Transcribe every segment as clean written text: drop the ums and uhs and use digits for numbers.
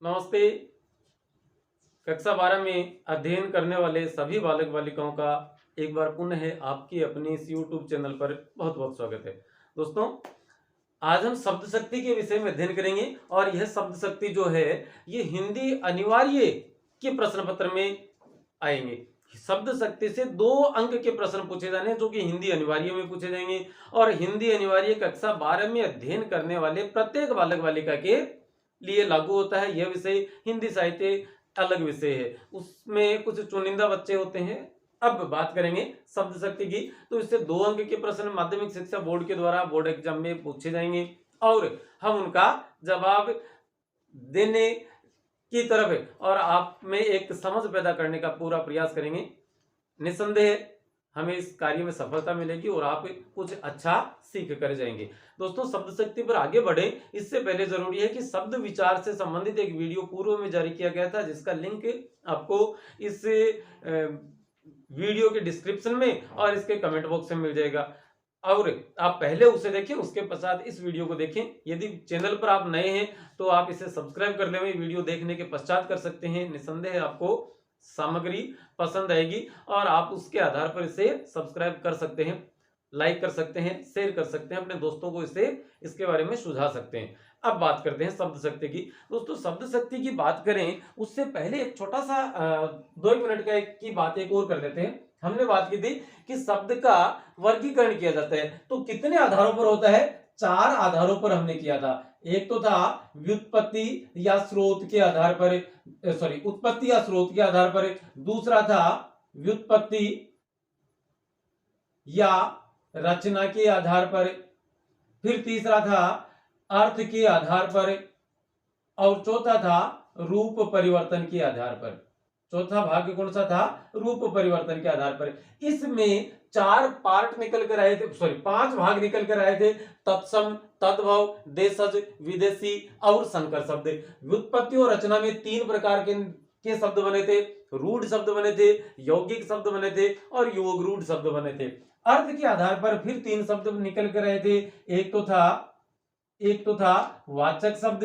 नमस्ते। कक्षा 12 में अध्ययन करने वाले सभी बालक बालिकाओं का एक बार पुनः है आपकी अपने इस YouTube चैनल पर बहुत बहुत स्वागत है। दोस्तों, आज हम शब्द शक्ति के विषय में अध्ययन करेंगे और यह शब्द शक्ति जो है ये हिंदी अनिवार्य के प्रश्न पत्र में आएंगे। शब्द शक्ति से 2 अंक के प्रश्न पूछे जाने हैं जो कि हिंदी अनिवार्य में पूछे जाएंगे और हिंदी अनिवार्य कक्षा 12 में अध्ययन करने वाले प्रत्येक बालक बालिका के लिए लागू होता है। यह विषय हिंदी साहित्य अलग विषय है, उसमें कुछ चुनिंदा बच्चे होते हैं। अब बात करेंगे शब्द शक्ति की, तो इससे 2 अंक के प्रश्न माध्यमिक शिक्षा बोर्ड के द्वारा बोर्ड एग्जाम में पूछे जाएंगे और हम उनका जवाब देने की तरफ है और आप में एक समझ पैदा करने का पूरा प्रयास करेंगे। निस्संदेह हमें इस कार्य में सफलता मिलेगी और आप कुछ अच्छा सीख कर जाएंगे। दोस्तों, शब्द शक्ति पर आगे बढ़े इससे पहले जरूरी है कि शब्द विचार से संबंधित एक वीडियो पूर्व में जारी किया गया था जिसका लिंक आपको इस वीडियो के डिस्क्रिप्शन में और इसके कमेंट बॉक्स में मिल जाएगा और आप पहले उसे देखें, उसके पश्चात इस वीडियो को देखें। यदि चैनल पर आप नए हैं तो आप इसे सब्सक्राइब कर लें, वीडियो देखने के पश्चात कर सकते हैं। निस्संदेह आपको सामग्री पसंद आएगी और आप उसके आधार पर इसे सब्सक्राइब कर सकते हैं, लाइक कर सकते हैं, शेयर कर सकते हैं, अपने दोस्तों को इसके बारे में सुझा सकते हैं। अब बात करते हैं शब्द शक्ति की। दोस्तों, शब्द शक्ति की बात करें उससे पहले एक छोटा सा 2 मिनट की बात एक और कर लेते हैं। हमने बात की थी कि शब्द का वर्गीकरण किया जाता है, तो कितने आधारों पर होता है? 4 आधारों पर हमने किया था। एक तो था व्युत्पत्ति या स्रोत के आधार पर, उत्पत्ति या स्रोत के आधार पर। दूसरा था व्युत्पत्ति या रचना के आधार पर। फिर तीसरा था अर्थ के आधार पर और चौथा था रूप परिवर्तन के आधार पर। चौथा भाग कौन सा था? रूप परिवर्तन के आधार पर। इसमें 4 पार्ट निकल कर आए थे, 5 भाग निकल कर आए थे। तत्सम, तद्भव, देशज, विदेशी और संकर शब्द। व्युत्पत्ति और रचना में 3 प्रकार के शब्द बने थे। रूढ़ शब्द बने थे, यौगिक शब्द बने थे और योग रूढ़ शब्द बने थे। अर्थ के आधार पर फिर 3 शब्द निकल कर आए थे। एक तो था वाचक शब्द,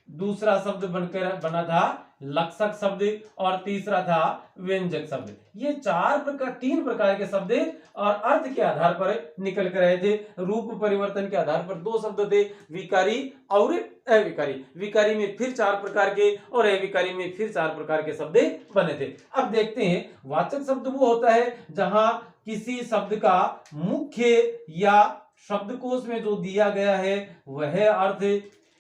दूसरा शब्द बनकर बना था लक्षक शब्द और तीसरा था व्यंजक शब्द। ये 3 प्रकार के शब्द और अर्थ के आधार पर निकल कर आए थे। रूप परिवर्तन के आधार पर 2 शब्द थे, विकारी और अविकारी। विकारी में फिर 4 प्रकार के और अविकारी में फिर 4 प्रकार के शब्द बने थे। अब देखते हैं, वाचक शब्द वो होता है जहां किसी शब्द का मुख्य या शब्दकोश में जो दिया गया है वह अर्थ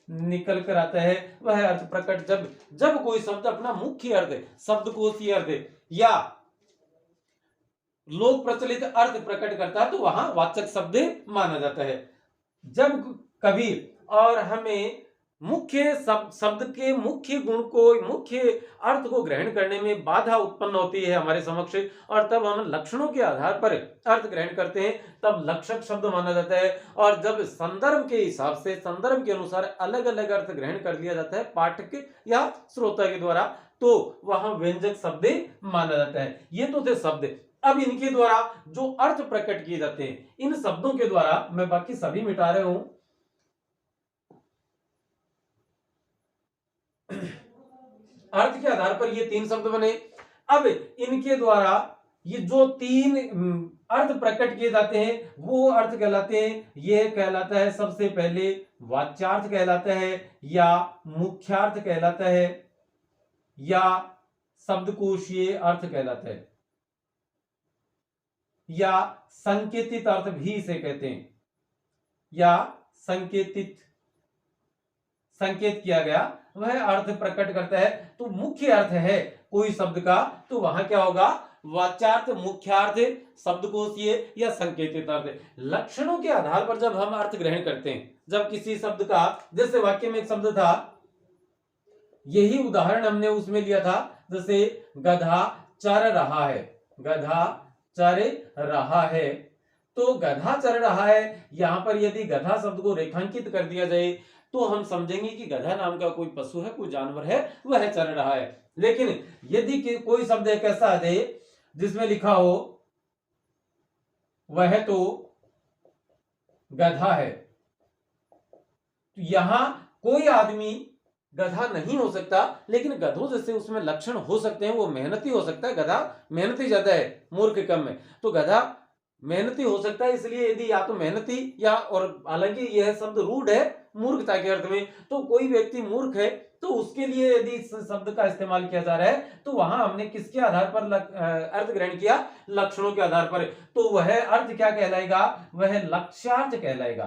निकल कर आता है, वह अर्थ प्रकट जब कोई शब्द अपना मुख्य अर्थ, शब्दकोशीय अर्थ या लोक प्रचलित अर्थ प्रकट करता है तो वहां वाचक शब्द माना जाता है। जब कभी और हमें मुख्य शब्द के मुख्य गुण को, मुख्य अर्थ को ग्रहण करने में बाधा उत्पन्न होती है हमारे समक्ष और तब हम लक्षणों के आधार पर अर्थ ग्रहण करते हैं, तब लक्षक शब्द माना जाता है। और जब संदर्भ के हिसाब से, संदर्भ के अनुसार अलग अलग अर्थ ग्रहण कर लिया जाता है पाठक या श्रोता के द्वारा, तो वहां व्यंजक शब्द माना जाता है। ये तो थे शब्द। अब इनके द्वारा जो अर्थ प्रकट किए जाते हैं, इन शब्दों के द्वारा, मैं बाकी सभी मिटा रहा हूं, अर्थ के आधार पर ये 3 शब्द बने। अब इनके द्वारा ये जो 3 अर्थ प्रकट किए जाते हैं वो अर्थ कहलाते हैं, ये कहलाता है सबसे पहले वाच्यार्थ कहलाता है या मुख्यार्थ कहलाता है या शब्दकोशीय अर्थ कहलाता है या संकेतित अर्थ भी इसे कहते हैं या संकेत किया गया वह अर्थ प्रकट करता है। तो मुख्य अर्थ है कोई शब्द का तो वहां क्या होगा? वाच्यार्थ, मुख्यार्थ, शब्दकोशीय या संकेतित अर्थ। लक्षणों के आधार पर जब हम अर्थ ग्रहण करते हैं, जब किसी शब्द का, जैसे वाक्य में एक शब्द था, यही उदाहरण हमने उसमें लिया था, जैसे गधा चर रहा है, गधा चर रहा है। तो गधा चर रहा है, यहां पर यदि गधा शब्द को रेखांकित कर दिया जाए तो हम समझेंगे कि गधा नाम का कोई पशु है, कोई जानवर है, वह चर रहा है। लेकिन यदि कोई शब्द एक ऐसा है जिसमें लिखा हो वह तो गधा है, तो यहां कोई आदमी गधा नहीं हो सकता, लेकिन गधों जैसे उसमें लक्षण हो सकते हैं। वो मेहनती हो सकता है, गधा मेहनती ज्यादा है, मूर्ख कम है। तो गधा मेहनती हो सकता है, इसलिए यदि या तो मेहनती या, और हालांकि यह शब्द रूड है मूर्खता के अर्थ में, तो कोई व्यक्ति मूर्ख है तो उसके लिए यदि इस शब्द का इस्तेमाल किया जा रहा है तो वहां हमने किसके आधार पर अर्थ ग्रहण किया? लक्षणों के आधार पर। तो वह अर्थ क्या कहलाएगा? वह लक्ष्यार्थ कहलाएगा।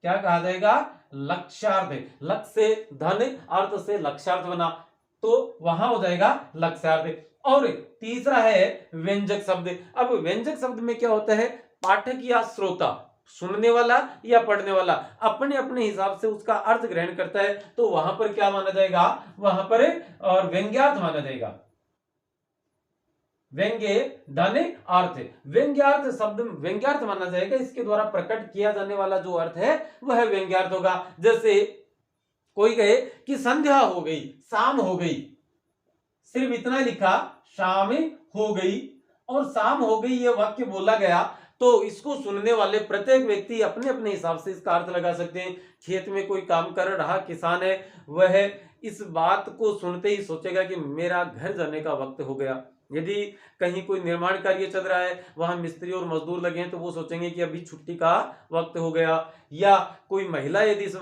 क्या कहा जाएगा? लक्ष्यार्थ। लक्ष्य से धन, अर्थ से लक्ष्यार्थ बना, तो वहां हो जाएगा लक्ष्यार्थ। और तीसरा है व्यंजक शब्द। अब व्यंजक शब्द में क्या होता है? पाठक या श्रोता, सुनने वाला या पढ़ने वाला अपने अपने हिसाब से उसका अर्थ ग्रहण करता है, तो वहां पर क्या माना जाएगा? वहां पर और व्यंग्यार्थ माना जाएगा। व्यंग्य धन अर्थ, व्यंग्यार्थ शब्द व्यंग्यार्थ माना जाएगा। इसके द्वारा प्रकट किया जाने वाला जो अर्थ है वह व्यंग्यार्थ होगा। जैसे कोई कहे कि संध्या हो गई, शाम हो गई, सिर्फ इतना लिखा, शाम हो गई और शाम हो गई, ये वाक्य बोला गया, तो इसको सुनने वाले प्रत्येक व्यक्ति अपने अपने हिसाब से इसका अर्थ लगा सकते हैं। खेत में कोई काम कर रहा किसान है, वह इस बात को सुनते ही सोचेगा कि मेरा घर जाने का वक्त हो गया। यदि कहीं कोई निर्माण कार्य चल रहा है, वहां मिस्त्री और मजदूर लगे हैं, तो वो सोचेंगे कि अभी छुट्टी का वक्त हो गया। या कोई महिला यदि इस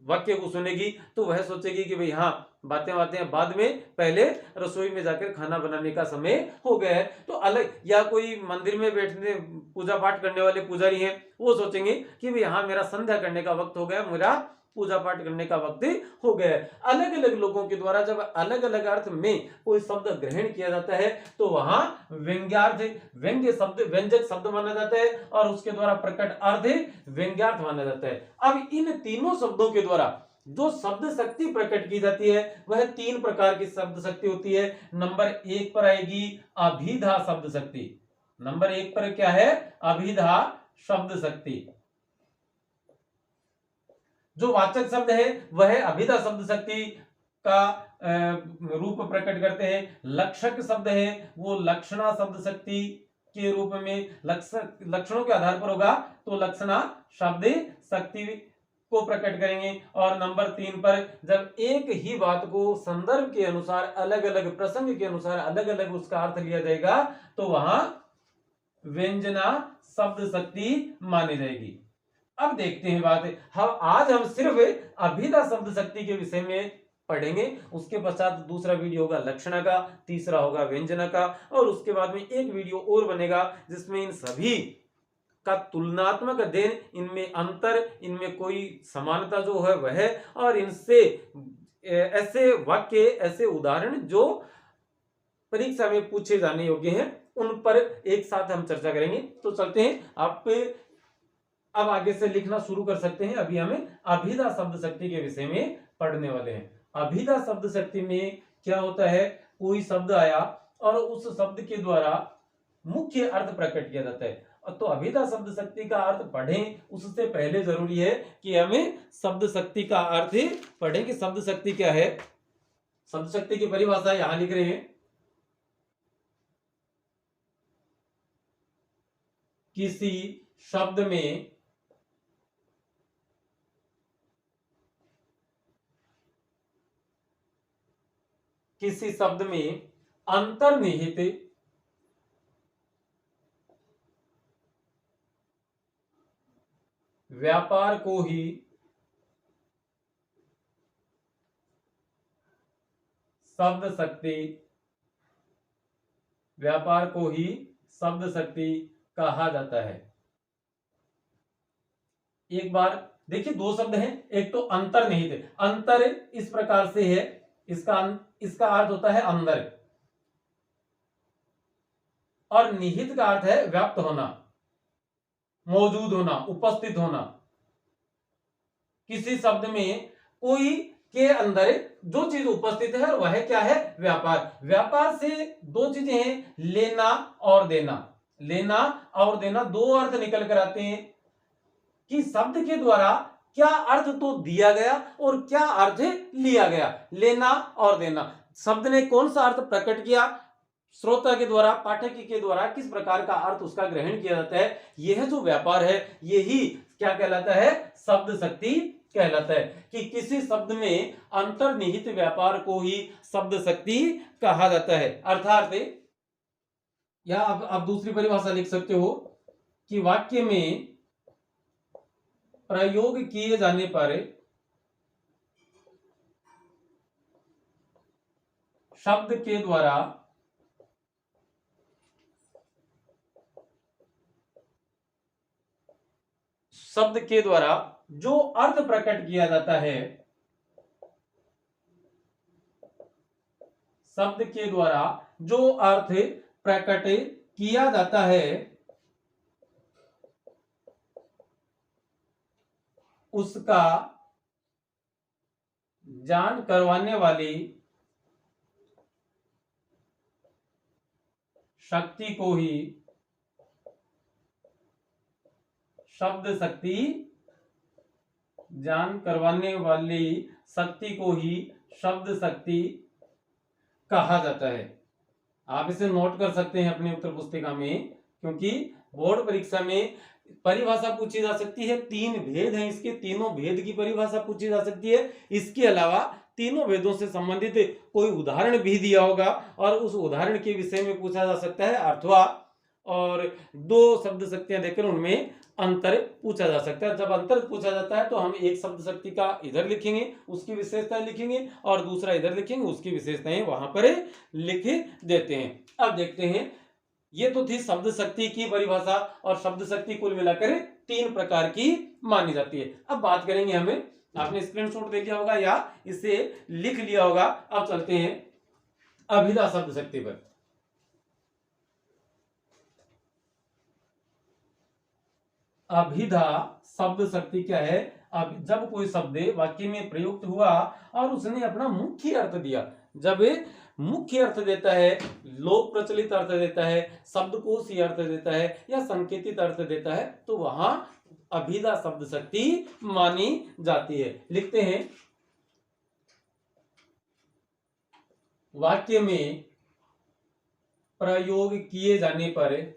वाक्य को सुनेगी तो वह सोचेगी कि भाई हाँ, बातें बातें बाद में, पहले रसोई में जाकर खाना बनाने का समय हो गया है। तो अलग, या कोई मंदिर में बैठने पूजा पाठ करने वाले पुजारी हैं, वो सोचेंगे कि भाई हाँ, मेरा संध्या करने का वक्त हो गया, मेरा पूजा पाठ करने का वक्त हो गया है। अलग अलग लोगों के द्वारा जब अलग अलग अर्थ में कोई शब्द ग्रहण किया जाता है तो वहां व्यंग्यार्थ, व्यंग्य शब्द व्यंजक शब्द माना जाता है और उसके द्वारा प्रकट अर्थ व्यंग्यार्थ माना जाता है। अब इन तीनों शब्दों के द्वारा जो शब्द शक्ति प्रकट की जाती है वह तीन प्रकार की शब्द शक्ति होती है। नंबर 1 पर आएगी अभिधा शब्द शक्ति। नंबर 1 पर क्या है? अभिधा शब्द शक्ति। जो वाचक शब्द है वह अभिधा शब्द शक्ति का रूप प्रकट करते हैं। लक्षक शब्द है वो लक्षणा शब्द शक्ति के रूप में, लक्षणों के आधार पर होगा तो लक्षणा शब्द शक्ति को प्रकट करेंगे। और नंबर 3 पर जब एक ही बात को संदर्भ के अनुसार, अलग अलग प्रसंग के अनुसार अलग अलग उसका अर्थ लिया जाएगा तो वहां व्यंजना शब्द शक्ति मानी जाएगी। अब देखते हैं बात, आज हम सिर्फ अभिधा शब्द शक्ति के विषय में पढ़ेंगे। उसके पश्चात दूसरा वीडियो होगा लक्षणा का, तीसरा होगा व्यंजना का, और उसके बाद में एक वीडियो और बनेगा जिसमें इन सभी का तुलनात्मक अध्ययन, इनमें अंतर, इनमें कोई समानता जो है वह, और इनसे ऐसे वाक्य, ऐसे उदाहरण जो परीक्षा में पूछे जाने योग्य हैं, उन पर एक साथ हम चर्चा करेंगे। तो चलते हैं, आप अब आगे से लिखना शुरू कर सकते हैं। अभी हमें अभिधा शब्द शक्ति के विषय में पढ़ने वाले हैं। अभिधा शब्द शक्ति में क्या होता है? कोई शब्द आया और उस शब्द के द्वारा मुख्य अर्थ प्रकट किया जाता है। तो अभिधा शब्द शक्ति का अर्थ पढ़ें उससे पहले जरूरी है कि हमें शब्द शक्ति का अर्थ पढ़ें कि शब्द शक्ति क्या है। शब्द शक्ति की परिभाषा यहां लिख रहे हैं, किसी शब्द में अंतर्निहित व्यापार को ही शब्द शक्ति, व्यापार को ही शब्द शक्ति कहा जाता है। एक बार देखिए, दो शब्द हैं, एक तो अंतर्निहित, अंतर इस प्रकार से है, इसका अर्थ होता है अंदर, और निहित का अर्थ है व्याप्त होना, मौजूद होना, उपस्थित होना। किसी शब्द में कोई के अंदर जो चीज उपस्थित है वह क्या है? व्यापार। व्यापार से दो चीजें हैं, लेना और देना। लेना और देना दो अर्थ निकल कर आते हैं कि शब्द के द्वारा क्या अर्थ तो दिया गया और क्या अर्थ लिया गया। लेना और देना, शब्द ने कौन सा अर्थ प्रकट किया, श्रोता के द्वारा, पाठक के द्वारा किस प्रकार का अर्थ उसका ग्रहण किया जाता है, यह जो व्यापार है यही क्या कहलाता है? शब्द शक्ति कहलाता है कि किसी शब्द में अंतर्निहित व्यापार को ही शब्द शक्ति कहा जाता है। अर्थात या आप दूसरी परिभाषा लिख सकते हो कि वाक्य में प्रयोग किए जाने पर शब्द के द्वारा जो अर्थ प्रकट किया जाता है, शब्द के द्वारा जो अर्थ प्रकट किया जाता है उसका ज्ञान करवाने वाली शक्ति को ही शब्द शक्ति, ज्ञान करवाने वाली शक्ति को ही शब्द शक्ति कहा जाता है। आप इसे नोट कर सकते हैं अपनी उत्तर पुस्तिका में, क्योंकि बोर्ड परीक्षा में परिभाषा पूछी जा सकती है। 3 भेद हैं इसके, तीनों भेद की परिभाषा पूछी जा सकती है। इसके अलावा तीनों भेदों से संबंधित कोई उदाहरण भी दिया होगा और उस उदाहरण के विषय में पूछा जा सकता है, अथवा और 2 शब्द शक्तियां देकर उनमें अंतर पूछा जा सकता है। जब अंतर पूछा जाता है तो हम एक शब्द शक्ति का इधर लिखेंगे, उसकी विशेषताएं लिखेंगे, और दूसरा इधर लिखेंगे, उसकी विशेषताएं वहां पर लिख देते हैं। अब देखते हैं, ये तो थी शब्द शक्ति की परिभाषा, और शब्द शक्ति कुल मिलाकर 3 प्रकार की मानी जाती है। अब बात करेंगे, हमें आपने स्क्रीनशॉट दे लिया होगा या इसे लिख लिया होगा। अब चलते हैं अभिधा शब्द शक्ति पर। अभिधा शब्द शक्ति क्या है? अब जब कोई शब्द वाक्य में प्रयुक्त हुआ और उसने अपना मुख्य अर्थ दिया, जब मुख्य अर्थ देता है, लोक प्रचलित अर्थ देता है, शब्दकोशीय अर्थ देता है या संकेतित अर्थ देता है, तो वहां अभिधा शब्द शक्ति मानी जाती है। लिखते हैं, वाक्य में प्रयोग किए जाने पर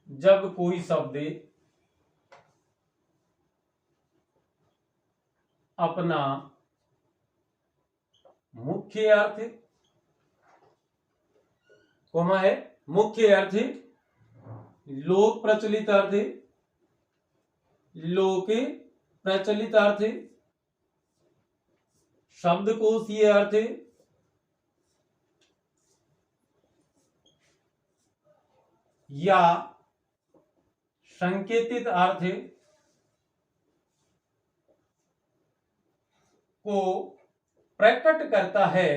जब कोई शब्द अपना मुख्य अर्थ, कोमा है, मुख्य अर्थ, लोक प्रचलित अर्थ, लोक प्रचलित अर्थ, शब्दकोशीय अर्थ या संकेतित अर्थ को प्रकट करता है,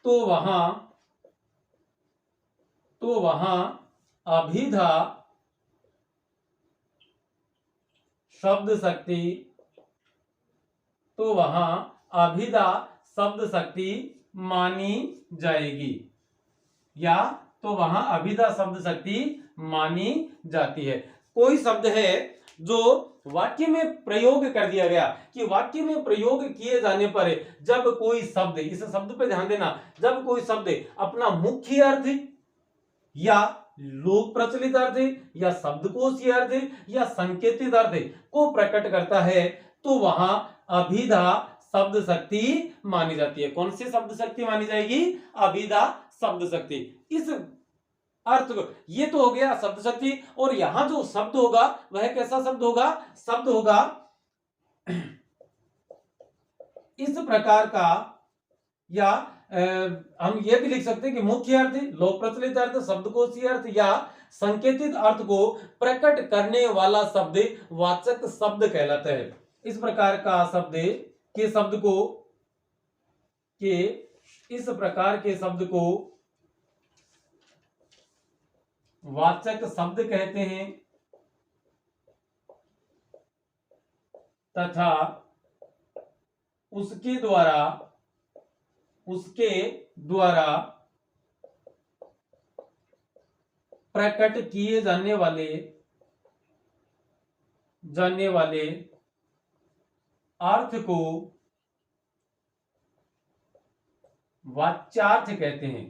तो वहां अभिधा शब्द शक्ति, तो वहां अभिधा शब्द शक्ति मानी जाएगी, या तो वहां अभिधा शब्द शक्ति मानी जाती है। कोई शब्द है जो वाक्य में प्रयोग कर दिया गया, कि वाक्य में प्रयोग किए जाने पर जब कोई शब्द, इस शब्द पे ध्यान देना, जब कोई शब्द अपना मुख्य अर्थ या लोक प्रचलित अर्थ या शब्दकोशीय अर्थ या संकेतित अर्थ को प्रकट करता है, तो वहां अभिधा शब्द शक्ति मानी जाती है। कौन सी शब्द शक्ति मानी जाएगी? अभिधा शब्द शक्ति। इस अर्थ को, ये तो हो गया शब्द शक्ति, और यहां जो शब्द होगा वह कैसा शब्द होगा? शब्द होगा इस प्रकार का, या हम ये भी लिख सकते हैं कि मुख्य अर्थ, लोक प्रचलित अर्थ, शब्दकोशीय अर्थ या संकेतित अर्थ को प्रकट करने वाला शब्द वाचक शब्द कहलाता है। इस प्रकार का शब्द के शब्द को, इस प्रकार के शब्द को वाचक शब्द कहते हैं, तथा उसके द्वारा प्रकट किए जाने वाले अर्थ को वाच्यार्थ कहते हैं।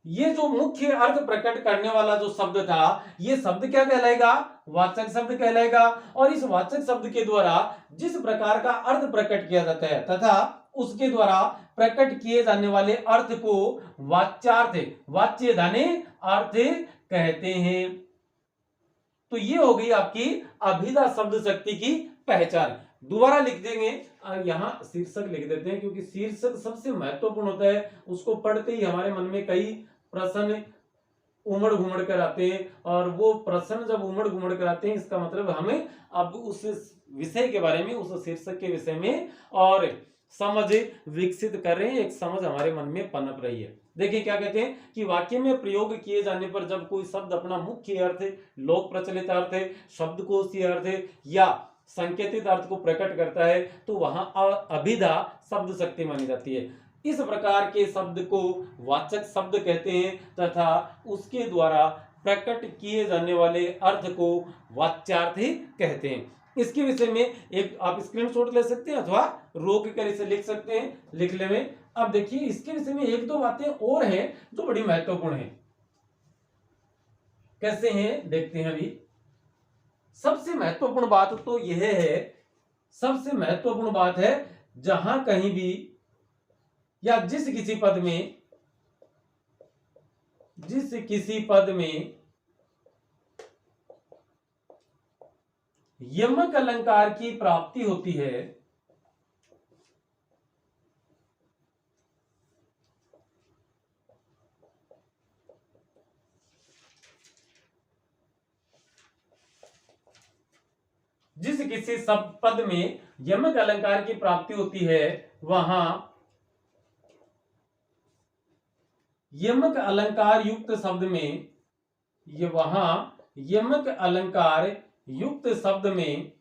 ये जो मुख्य अर्थ प्रकट करने वाला जो शब्द था, ये शब्द क्या कहलाएगा? वाचक शब्द कहलाएगा। और इस वाचक शब्द के द्वारा जिस प्रकार का अर्थ प्रकट किया जाता है तथा उसके द्वारा प्रकट किए जाने वाले अर्थ को वाच्यार्थ, वाच्य धाने अर्थ कहते हैं। तो ये हो गई आपकी अभिधा शब्द शक्ति की पहचान। दोबारा लिख देंगे, यहां शीर्षक लिख देते हैं क्योंकि शीर्षक सबसे महत्वपूर्ण होता है। उसको पढ़ते ही हमारे मन में कई प्रश्न उमड़ घुमड़ कर आते हैं, और वो प्रश्न जब उमड़ घुमड़ कर आते हैं इसका मतलब हमें अब उस विषय के बारे में, उस शीर्षक के विषय में और समझ विकसित कर रहे हैं, एक समझ हमारे मन में पनप रही है। देखिए क्या कहते हैं कि वाक्य में प्रयोग किए जाने पर जब कोई शब्द अपना मुख्य अर्थ, लोक प्रचलित अर्थ, शब्दकोशीय अर्थ या संकेतित अर्थ को प्रकट करता है तो वहां अभिधा शब्द शक्ति मानी जाती है। इस प्रकार के शब्द को वाचक शब्द कहते हैं तथा उसके द्वारा प्रकट किए जाने वाले अर्थ को वाच्यार्थ कहते हैं। इसके विषय में एक आप स्क्रीनशॉट ले सकते हैं अथवा रोक कर इसे लिख सकते हैं, लिख ले में। अब देखिए इसके विषय में एक दो बातें और हैं जो बड़ी महत्वपूर्ण हैं। कैसे हैं देखते हैं। अभी सबसे महत्वपूर्ण बात तो यह है, सबसे महत्वपूर्ण बात है जहां कहीं भी या जिस किसी पद में यमक अलंकार की प्राप्ति होती है, जिस किसी सब पद में यमक अलंकार की प्राप्ति होती है वहां यमक अलंकार युक्त शब्द में, वहां यमक अलंकार युक्त शब्द में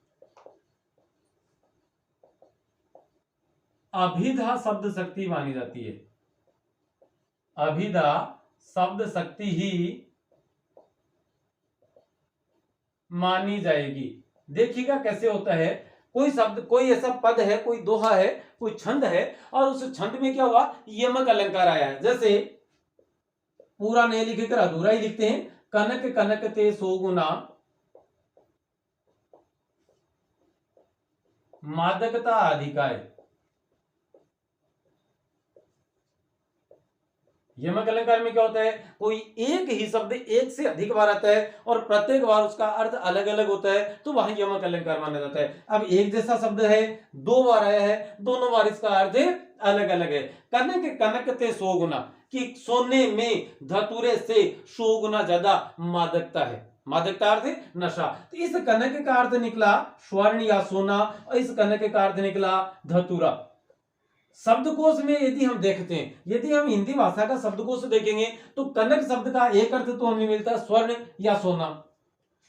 अभिधा शब्द शक्ति मानी जाती है। अभिधा शब्द शक्ति ही मानी जाएगी। देखिएगा कैसे होता है, कोई शब्द, कोई ऐसा पद है, कोई दोहा है, कोई छंद है और उस छंद में क्या हुआ, यमक अलंकार आया है। जैसे पूरा नहीं लिखकर अधूरा ही लिखते हैं, कनक कनक ते सोगुना मादकता अधिकाय। यमक अलंकार में क्या होता है, कोई एक ही शब्द एक से अधिक बार आता है और प्रत्येक बार उसका अर्थ अलग अलग होता है तो वहां यमक अलंकार माना जाता है। अब एक जैसा शब्द है, दो बार आया है, दोनों बार इसका अर्थ अलग अलग है। कनक कनक ते सोगुना, कि सोने में धतूरे से 100 गुना ज्यादा मादकता है। मादकता अर्थ नशा। तो इस कनक का अर्थ निकला स्वर्ण या सोना और इस कनक का अर्थ निकला धतूरा। शब्दकोश में यदि हम देखते हैं, यदि हम हिंदी भाषा का शब्दकोश देखेंगे तो कनक शब्द का एक अर्थ तो हमें मिलता है स्वर्ण या सोना,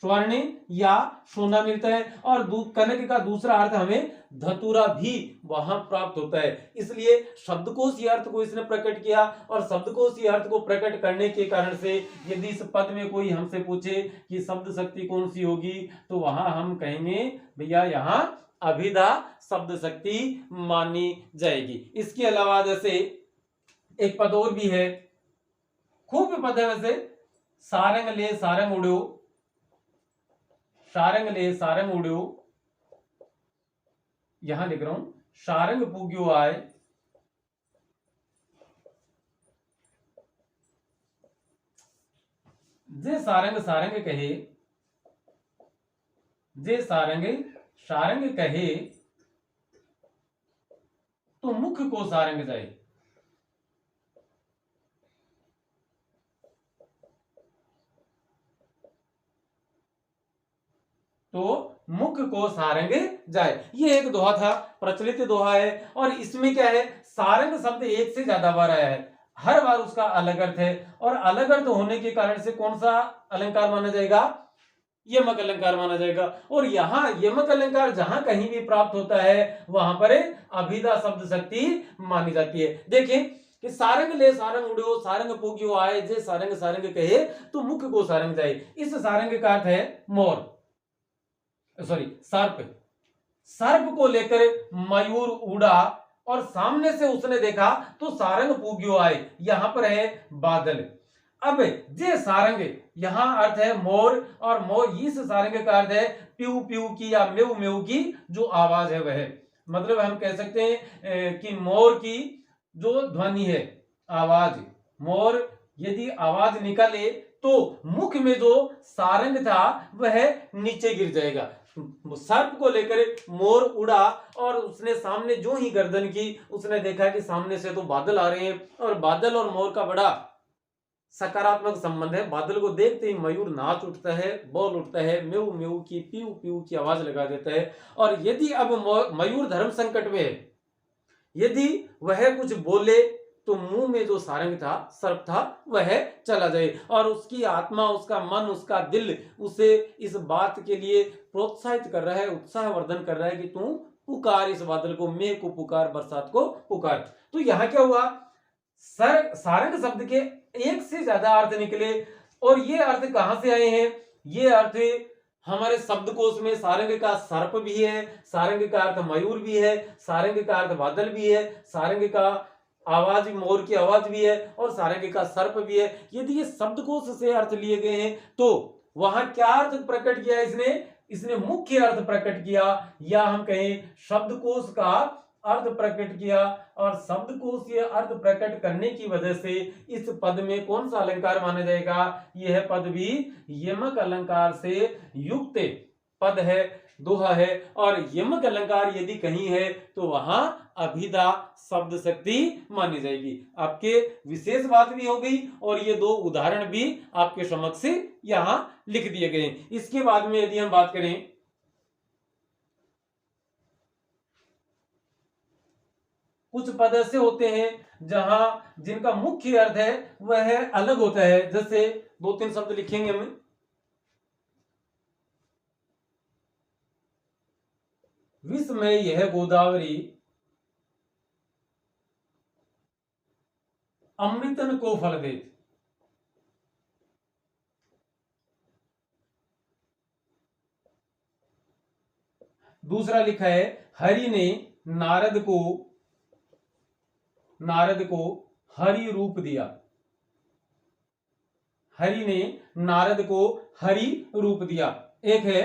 स्वर्ण या सोना मिलता है, और कनक का दूसरा अर्थ हमें धतूरा भी वहां प्राप्त होता है। इसलिए शब्दकोशीय अर्थ को इसने प्रकट किया, और शब्दकोशीय अर्थ को प्रकट करने के कारण से यदि इस पद में कोई हमसे पूछे कि शब्द शक्ति कौन सी होगी तो वहां हम कहेंगे भैया यहाँ अभिधा शब्द शक्ति मानी जाएगी। इसके अलावा जैसे एक पद और भी है, खूब पद है वैसे, सारंग ले सारंग उड़ो, सारंग ले सारंग उड़ो, यहां लिख रहा हूं सारंग पूग्यो आए, जे सारंग सारंग कहे, जे सारंग सारंग कहे तो मुख को सारंग जाए। तो मुख को सारंग जाए, ये एक दोहा था, प्रचलित दोहा है। और इसमें क्या है, सारंग शब्द एक से ज्यादा बार आया है, हर बार उसका अलग अर्थ है, और अलग अर्थ होने के कारण से कौन सा अलंकार माना जाएगा, यमक अलंकार माना जाएगा। और यहां यमक अलंकार जहां कहीं भी प्राप्त होता है वहां पर अभिधा शब्द शक्ति मानी जाती है। देखिए कि सारंग ले सारंग उड़ो, सारंग पूग्यो आए, जे सारंग सारंग कहे तो मुख को सारंग जाए। इस सारंग का अर्थ है मोर, सॉरी सर्प। सर्प को लेकर मयूर उड़ा और सामने से उसने देखा तो सारंग पूग्यो आए, यहां पर है बादल। अब जे सारंग, यहां अर्थ है मोर, और मोर इस सारंग का अर्थ है प्यू प्यू की या मेऊ मेऊ की जो आवाज है वह, मतलब हम कह सकते हैं कि मोर की जो ध्वनि है, आवाज, मोर यदि आवाज निकाले तो मुख में जो सारंग था वह नीचे गिर जाएगा। सर्प को लेकर मोर उड़ा और उसने सामने जो ही गर्दन की, उसने देखा कि सामने से तो बादल आ रहे हैं, और बादल और मोर का बड़ा सकारात्मक संबंध है। बादल को देखते ही मयूर नाच उठता है, बोल उठता है, मेऊ मेऊ की पीऊ पीऊ की आवाज लगा देता है। और यदि अब मयूर धर्म संकट में है, यदि वह कुछ बोले तो मुंह में जो सारंग था, सर्प था, वह चला जाए, और उसकी आत्मा, उसका मन, उसका दिल उसे इस बात के लिए प्रोत्साहित कर रहा है, उत्साहवर्धन कर रहा है कि तू पुकार इस बादल को, मेघ को पुकार, बरसात को पुकार। तो यहां क्या हुआ, सारंग शब्द के एक से ज्यादा अर्थ निकले, और ये अर्थ कहां से आए हैं, ये अर्थ हमारे शब्दकोश में सारंग का सर्प भी है, सारंग का अर्थ मयूर भी है, सारंग का अर्थ बादल भी है, सारंग का आवाज मोर की आवाज भी है, और सारंग का सर्प भी है। यदि ये शब्दकोश से अर्थ लिए गए हैं तो वहां क्या अर्थ प्रकट किया इसने मुख्य अर्थ प्रकट किया, या हम कहें शब्दकोश का अर्थ प्रकट किया। और शब्दकोश ये अर्थ प्रकट करने की वजह से इस पद में कौन सा अलंकार माना जाएगा, यह पद भी यमक अलंकार से युक्त पद है, दोहा है। और यमक अलंकार यदि कहीं है तो वहां अभिधा शब्द शक्ति मानी जाएगी। आपके विशेष बात भी हो गई, और ये दो उदाहरण भी आपके समक्ष यहां लिख दिए गए। इसके बाद में यदि हम बात करें, कुछ पद ऐसे होते हैं जहां जिनका मुख्य अर्थ है वह अलग होता है। जैसे दो तीन शब्द लिखेंगे हम, विस्मय यह गोदावरी अमृतन को फल दे। दूसरा लिखा है, हरि ने नारद को हरि रूप दिया। हरि ने नारद को हरि रूप दिया। एक है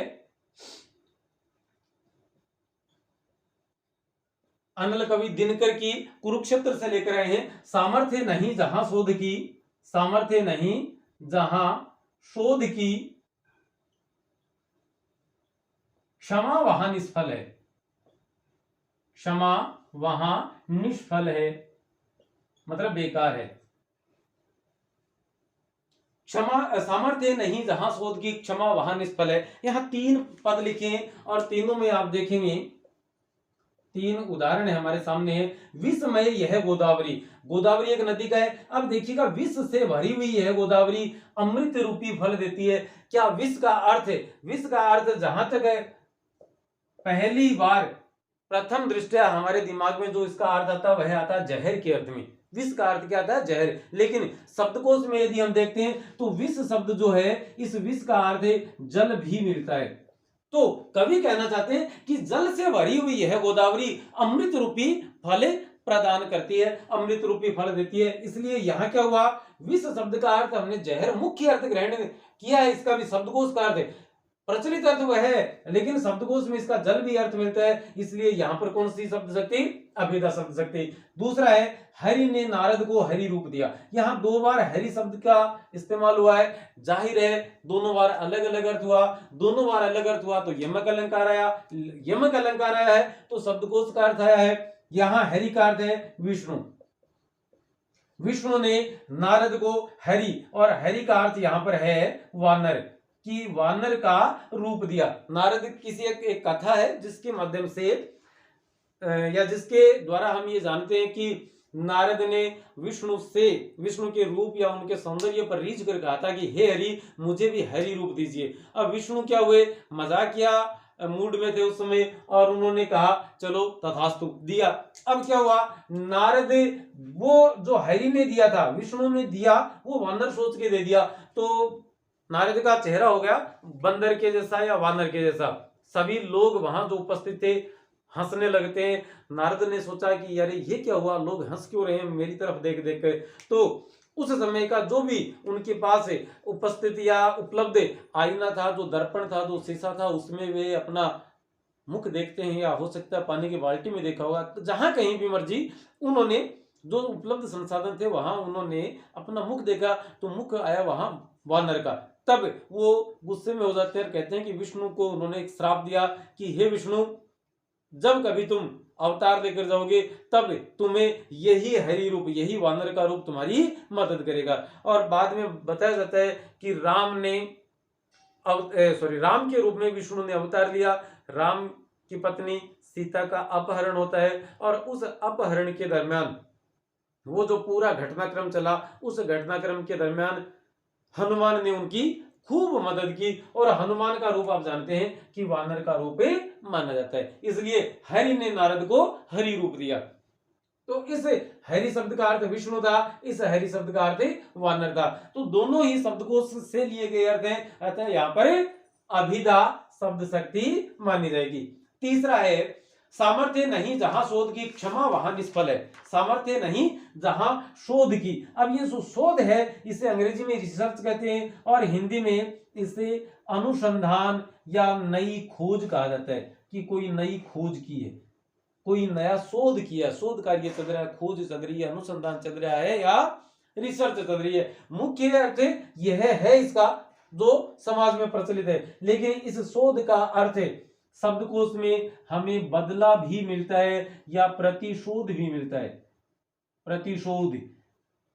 अनल कवि दिनकर की कुरुक्षेत्र से लेकर आए हैं, सामर्थ्य नहीं जहां शोध की, सामर्थ्य नहीं जहां शोध की, क्षमा वहां निष्फल है, क्षमा वहां निष्फल है, मतलब बेकार है। क्षमा, सामर्थ्य नहीं जहां शोध की, क्षमा वहां निष्फल है। यहां तीन पद लिखे हैं, और तीनों में आप देखेंगे तीन उदाहरण है हमारे सामने है। विषमय यह गोदावरी, गोदावरी एक नदी का है। अब देखिएगा, विष से भरी हुई यह गोदावरी अमृत रूपी फल देती है। क्या विष का अर्थ है, विष का अर्थ जहां तक है, पहली बार प्रथम दृष्टया हमारे दिमाग में जो इसका अर्थ आता है वह आता है जहर के अर्थ में। विष का अर्थ क्या आता है, जहर। लेकिन शब्दकोश में यदि हम देखते हैं तो विष शब्द जो है, इस विष का अर्थ जल भी मिलता है। तो कवि कहना चाहते हैं कि जल से भरी हुई यह गोदावरी अमृत रूपी फल प्रदान करती है, अमृत रूपी फल देती है। इसलिए यहां क्या हुआ, विष शब्द का अर्थ हमने जहर मुख्य अर्थ ग्रहण किया है, इसका भी शब्दकोश का अर्थ प्रचलित अर्थ वह है, लेकिन शब्दकोश में इसका जल भी अर्थ मिलता है। इसलिए यहां पर कौन सी शब्द शक्ति, अभिधा शब्द शक्ति। दूसरा है, हरि ने नारद को हरि रूप दिया। यहां दो बार हरि शब्द का इस्तेमाल हुआ है, जाहिर है दोनों बार अलग अलग अर्थ हुआ, दोनों बार अलग अर्थ हुआ तो यमक अलंकार आया, यमक अलंकार आया है तो शब्दकोश का अर्थ आया है। यहां हरि का अर्थ है विष्णु, विष्णु ने नारद को हरि, और हरि का अर्थ यहां पर है वानर, कि वानर का रूप दिया। नारद किसी एक कथा है जिसके माध्यम से या जिसके द्वारा हम ये जानते हैं कि नारद ने विष्णु के रूप या उनके सौंदर्य पर रीझ कर कहा था कि हे हरि, मुझे भी हरि रूप दीजिए। अब विष्णु क्या हुए, मजाकिया मूड में थे उस समय, और उन्होंने कहा चलो तथास्तु, दिया। अब क्या हुआ, नारद वो जो हरि ने दिया था, विष्णु ने दिया, वो वानर सोच के दे दिया, तो नारद का चेहरा हो गया बंदर के जैसा या वानर के जैसा। सभी लोग वहां जो उपस्थित थे हंसने लगते हैं। नारद ने सोचा कि यार ये क्या हुआ, लोग हंस क्यों रहे हैं मेरी तरफ देख देख कर। तो उस समय का जो भी उनके पास उपस्थित या उपलब्ध आईना था, जो दर्पण था, जो शीशा था, उसमें वे अपना मुख देखते हैं, या हो सकता है पानी की बाल्टी में देखा होगा, तो जहां कहीं भी मर्जी उन्होंने जो उपलब्ध संसाधन थे वहां उन्होंने अपना मुख देखा, तो मुख आया वहां वानर का। तब वो गुस्से में हो जाते हैं और कहते हैं कि विष्णु को उन्होंने एक श्राप दिया कि हे विष्णु, जब कभी तुम अवतार लेकर जाओगे तब तुम्हें यही हरि रूप, यही वानर का रूप तुम्हारी मदद करेगा। और बाद में बताया जाता है कि राम के रूप में विष्णु ने अवतार लिया। राम की पत्नी सीता का अपहरण होता है, और उस अपहरण के दरमियान वो जो पूरा घटनाक्रम चला, उस घटनाक्रम के दरमियान हनुमान ने उनकी खूब मदद की। और हनुमान का रूप आप जानते हैं कि वानर का रूप माना जाता है, इसलिए हरि ने नारद को हरि रूप दिया। तो इस हरि शब्द का अर्थ विष्णु था, इस हरि शब्द का अर्थ वानर था। तो दोनों ही शब्दकोश से लिए गए अर्थ हैं, अतः यहाँ पर अभिधा शब्द शक्ति मानी जाएगी। तीसरा है सामर्थ्य नहीं जहां शोध की, क्षमा वहां निष्फल है। सामर्थ्य नहीं जहां शोध की, अब ये जो शोध है इसे अंग्रेजी में रिसर्च कहते हैं, और हिंदी में इसे अनुसंधान या नई खोज कहा जाता है, कि कोई नई खोज की है, कोई नया शोध किया, शोध कार्य चल रहा है, खोज चल रही है, अनुसंधान चल रहा है, या रिसर्च चल रही है। मुख्य अर्थ यह है इसका जो समाज में प्रचलित है। लेकिन इस शोध का अर्थ शब्दकोश में हमें बदला भी मिलता है या प्रतिशोध भी मिलता है। प्रतिशोध,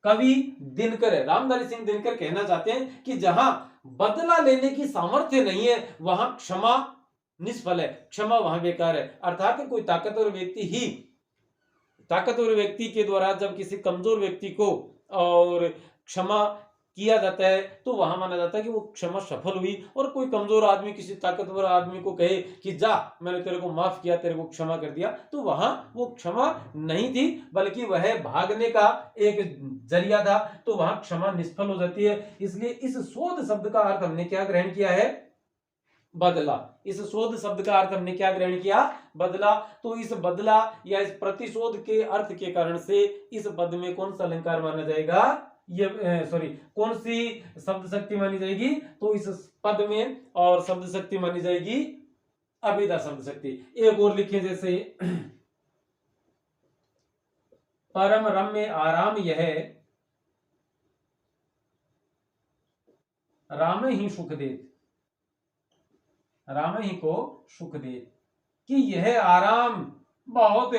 कवि दिनकर, रामधारी सिंह दिनकर कहना चाहते हैं कि जहां बदला लेने की सामर्थ्य नहीं है वहां क्षमा निष्फल है, क्षमा वहां बेकार है। अर्थात कोई ताकतवर व्यक्ति के द्वारा जब किसी कमजोर व्यक्ति को और क्षमा किया जाता है तो वहां माना जाता है कि वो क्षमा सफल हुई। और कोई कमजोर आदमी किसी ताकतवर आदमी को कहे कि जा मैंने तेरे को माफ किया, तेरे को क्षमा कर दिया, तो वहां वो क्षमा नहीं थी बल्कि वह भागने का एक जरिया था, तो वहां क्षमा निष्फल हो जाती है। इसलिए इस शोध शब्द का अर्थ हमने क्या ग्रहण किया है? बदला। इस शोध शब्द का अर्थ हमने क्या ग्रहण किया? बदला। तो इस बदला या इस प्रतिशोध के अर्थ के कारण से इस पद में कौन सा अलंकार माना जाएगा? कौन सी शब्द शक्ति मानी जाएगी? तो इस पद में और शब्द शक्ति मानी जाएगी अभिधा शब्द शक्ति। एक और लिखे जैसे परम रम्य आराम यह राम ही सुख देत, राम ही को सुख दे, कि यह आराम बहुत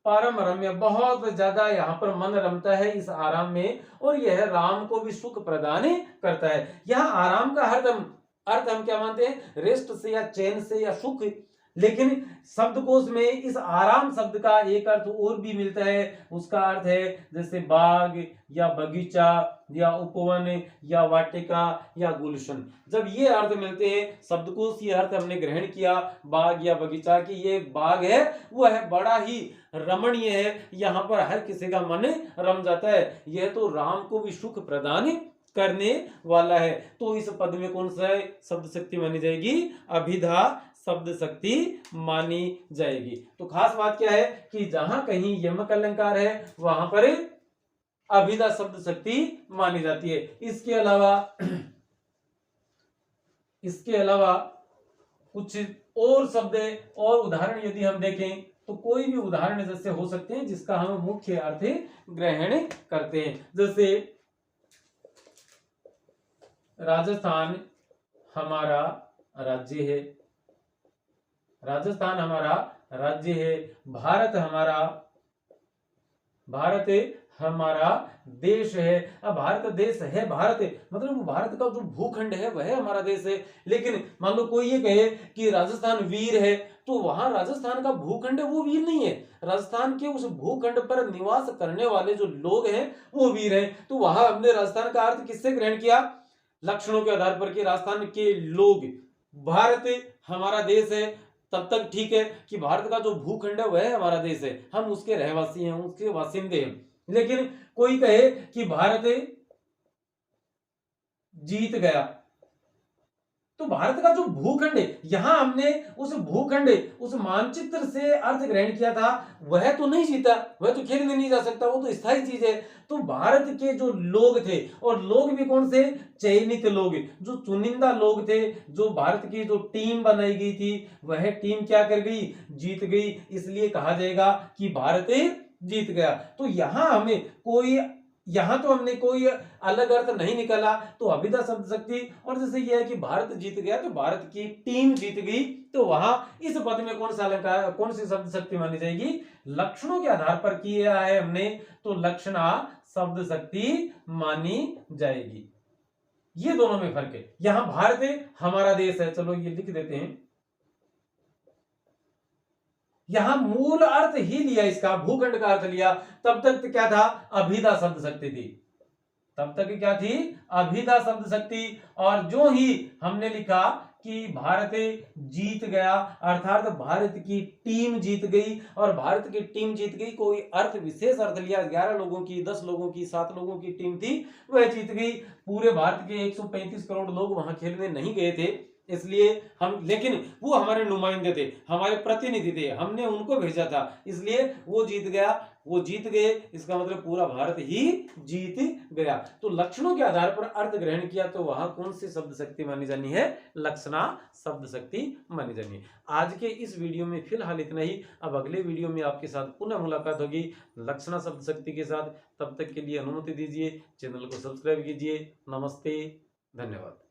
परम रम्य, बहुत ज्यादा यहाँ पर मन रमता है इस आराम में, और यह राम को भी सुख प्रदान करता है। यहाँ आराम का अर्थ हम क्या मानते हैं? रेस्ट से या चैन से या सुख। लेकिन शब्दकोश में इस आराम शब्द का एक अर्थ और भी मिलता है, उसका अर्थ है जैसे बाग या बगीचा या उपवन या वाटिका या गुलशन। जब ये अर्थ मिलते हैं शब्दकोश, ये अर्थ हमने ग्रहण किया बाग या बगीचा की, ये बाग है वो है बड़ा ही रमणीय है, यहाँ पर हर किसी का मन रम जाता है, यह तो राम को भी सुख प्रदान करने वाला है। तो इस पद में कौन सा शब्द शक्ति मानी जाएगी? अभिधा शब्द शक्ति मानी जाएगी। तो खास बात क्या है कि जहां कहीं यमक अलंकार है वहां पर अभिधा शब्द शक्ति मानी जाती है। इसके अलावा कुछ और शब्द और उदाहरण यदि हम देखें तो कोई भी उदाहरण जैसे हो सकते हैं जिसका हम मुख्य अर्थ ग्रहण करते हैं। जैसे राजस्थान हमारा राज्य है, राजस्थान हमारा राज्य है, भारत हमारा देश है। अब भारत देश है, भारत मतलब भारत का जो भूखंड है वह हमारा देश है। लेकिन मान लो कोई ये कहे कि राजस्थान वीर है, तो वहां राजस्थान का भूखंड है वो वीर नहीं है, राजस्थान के उस भूखंड पर निवास करने वाले जो लोग हैं वो वीर हैं। तो वहां हमने राजस्थान का अर्थ किससे ग्रहण किया? लक्षणों के आधार पर कि राजस्थान के लोग, भारत हमारा देश है, तब तक ठीक है कि भारत का जो भूखंड है वह हमारा देश है, हम उसके रहवासी हैं, उसके वासिंदे हैं। लेकिन कोई कहे कि भारत जीत गया, तो भारत का जो भूखंड है, यहां हमने उस भूखंड, उस मानचित्र से अर्थ ग्रहण किया था, वह तो नहीं जीता, वह तो खेलने नहीं जा सकता, वो तो स्थायी चीज है। तो भारत के जो लोग थे, और लोग भी कौन से, चयनित लोग, जो चुनिंदा लोग थे, जो भारत की जो टीम बनाई गई थी, वह टीम क्या कर गई, जीत गई। इसलिए कहा जाएगा कि भारत जीत गया। तो यहां तो हमने कोई अलग अर्थ नहीं निकाला, तो अभिधा शब्द शक्ति, और जैसे यह है कि भारत जीत गया तो भारत की टीम जीत गई, तो वहां इस पद में कौन सा अलंकार, कौन सी शब्द शक्ति मानी जाएगी, लक्षणों के आधार पर किया है हमने, तो लक्षणा शब्द शक्ति मानी जाएगी। ये दोनों में फर्क है। यहां भारत है, हमारा देश है, चलो ये लिख देते हैं। यहां मूल अर्थ ही लिया इसका, भूखंड का अर्थ लिया। तब तक तो क्या था, अभिधा शब्द शक्ति थी, तब तक क्या थी, अभिधा शब्द शक्ति। और जो ही हमने लिखा कि भारत जीत गया, अर्थात भारत की टीम जीत गई, और भारत की टीम जीत गई, कोई अर्थ विशेष अर्थ लिया, 11 लोगों की, 10 लोगों की, 7 लोगों की टीम थी, वह जीत गई। पूरे भारत के 135 करोड़ लोग वहां खेलने नहीं गए थे, इसलिए हम, लेकिन वो हमारे नुमाइंदे थे, हमारे प्रतिनिधि थे, हमने उनको भेजा था, इसलिए वो जीत गया, वो जीत गए, इसका मतलब पूरा भारत ही जीत गया। तो लक्षणों के आधार पर अर्थ ग्रहण किया, तो वहां कौन सी शब्द शक्ति मानी जानी है, लक्षणा शब्द शक्ति मानी जानी है। आज के इस वीडियो में फिलहाल इतना ही। अब अगले वीडियो में आपके साथ पुनः मुलाकात होगी लक्षणा शब्द शक्ति के साथ। तब तक के लिए अनुमति दीजिए, चैनल को सब्सक्राइब कीजिए। नमस्ते, धन्यवाद।